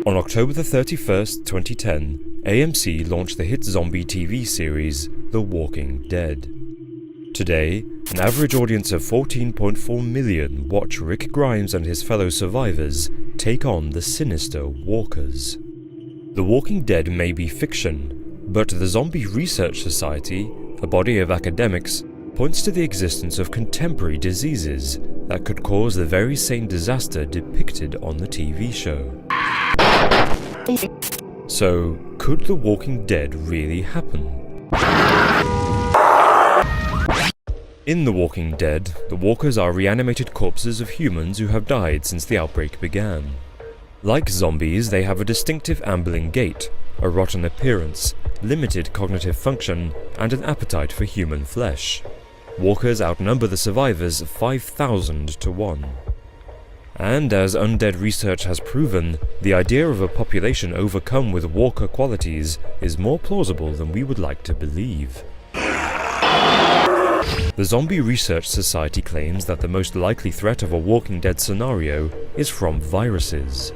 On October 31st, 2010, AMC launched the hit zombie TV series The Walking Dead. Today, an average audience of 14.4 million watch Rick Grimes and his fellow survivors take on the sinister walkers. The Walking Dead may be fiction, but the Zombie Research Society, a body of academics, points to the existence of contemporary diseases that could cause the very same disaster depicted on the TV show. So, could The Walking Dead really happen? In The Walking Dead, the walkers are reanimated corpses of humans who have died since the outbreak began. Like zombies, they have a distinctive ambling gait, a rotten appearance, limited cognitive function, and an appetite for human flesh. Walkers outnumber the survivors 5,000 to 1. And as undead research has proven, the idea of a population overcome with walker qualities is more plausible than we would like to believe. The Zombie Research Society claims that the most likely threat of a Walking Dead scenario is from viruses.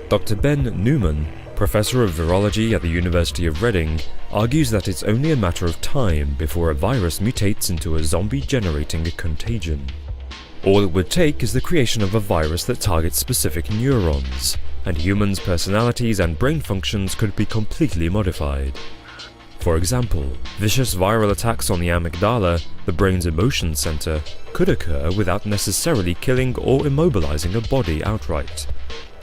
Dr. Ben Newman, professor of virology at the University of Reading, argues that it's only a matter of time before a virus mutates into a zombie-generating contagion. All it would take is the creation of a virus that targets specific neurons, and humans' personalities and brain functions could be completely modified. For example, vicious viral attacks on the amygdala, the brain's emotion center, could occur without necessarily killing or immobilizing a body outright.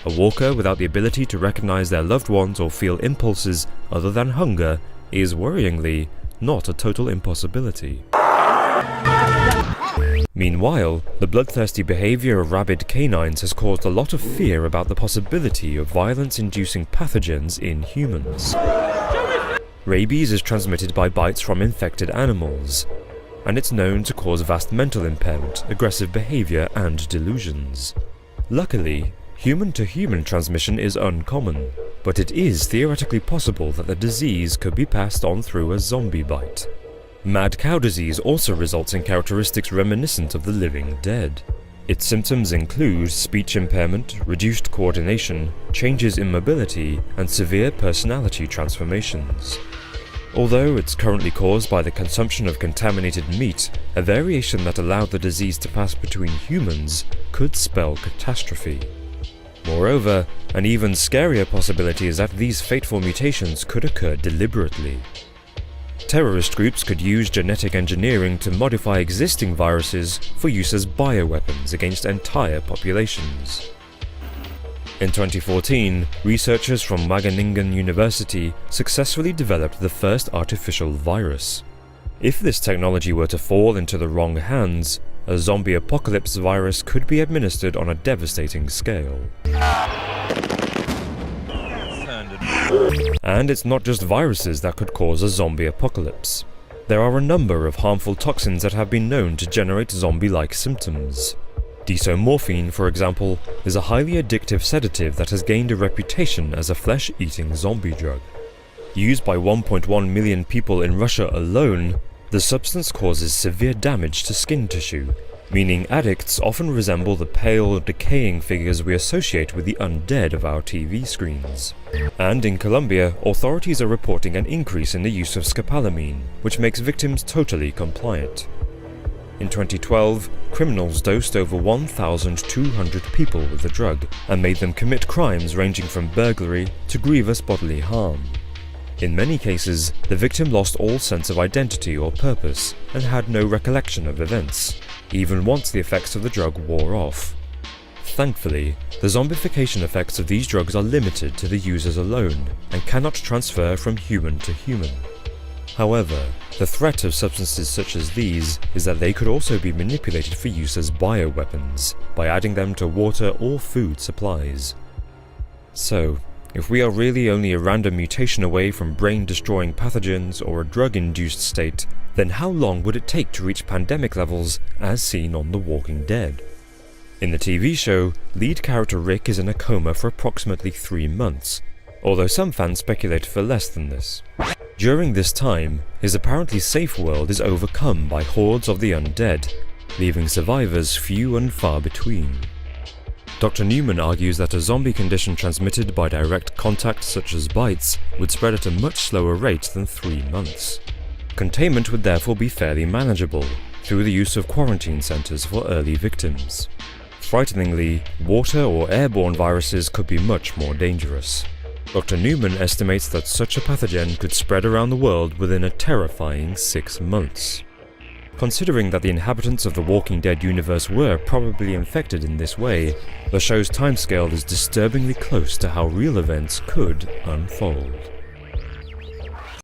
A walker without the ability to recognize their loved ones or feel impulses other than hunger is, worryingly, not a total impossibility. Meanwhile, the bloodthirsty behavior of rabid canines has caused a lot of fear about the possibility of violence-inducing pathogens in humans. Rabies is transmitted by bites from infected animals, and it's known to cause vast mental impairment, aggressive behavior, and delusions. Luckily, human-to-human transmission is uncommon, but it is theoretically possible that the disease could be passed on through a zombie bite. Mad cow disease also results in characteristics reminiscent of the living dead. Its symptoms include speech impairment, reduced coordination, changes in mobility, and severe personality transformations. Although it's currently caused by the consumption of contaminated meat, a variation that allowed the disease to pass between humans could spell catastrophe. Moreover, an even scarier possibility is that these fateful mutations could occur deliberately. Terrorist groups could use genetic engineering to modify existing viruses for use as bioweapons against entire populations. In 2014, researchers from Wageningen University successfully developed the first artificial virus. If this technology were to fall into the wrong hands, a zombie apocalypse virus could be administered on a devastating scale. And it's not just viruses that could cause a zombie apocalypse. There are a number of harmful toxins that have been known to generate zombie-like symptoms. Desomorphine, for example, is a highly addictive sedative that has gained a reputation as a flesh-eating zombie drug. Used by 1.1 million people in Russia alone, the substance causes severe damage to skin tissue, meaning addicts often resemble the pale, decaying figures we associate with the undead of our TV screens. And in Colombia, authorities are reporting an increase in the use of scopolamine, which makes victims totally compliant. In 2012, criminals dosed over 1,200 people with the drug and made them commit crimes ranging from burglary to grievous bodily harm. In many cases, the victim lost all sense of identity or purpose and had no recollection of events, even once the effects of the drug wore off. Thankfully, the zombification effects of these drugs are limited to the users alone and cannot transfer from human to human. However, the threat of substances such as these is that they could also be manipulated for use as bioweapons by adding them to water or food supplies. So, if we are really only a random mutation away from brain-destroying pathogens or a drug-induced state, then how long would it take to reach pandemic levels as seen on The Walking Dead? In the TV show, lead character Rick is in a coma for approximately 3 months, although some fans speculate for less than this. During this time, his apparently safe world is overcome by hordes of the undead, leaving survivors few and far between. Dr. Newman argues that a zombie condition transmitted by direct contact such as bites would spread at a much slower rate than 3 months. Containment would therefore be fairly manageable through the use of quarantine centres for early victims. Frighteningly, water or airborne viruses could be much more dangerous. Dr. Newman estimates that such a pathogen could spread around the world within a terrifying 6 months. Considering that the inhabitants of the Walking Dead universe were probably infected in this way, the show's timescale is disturbingly close to how real events could unfold.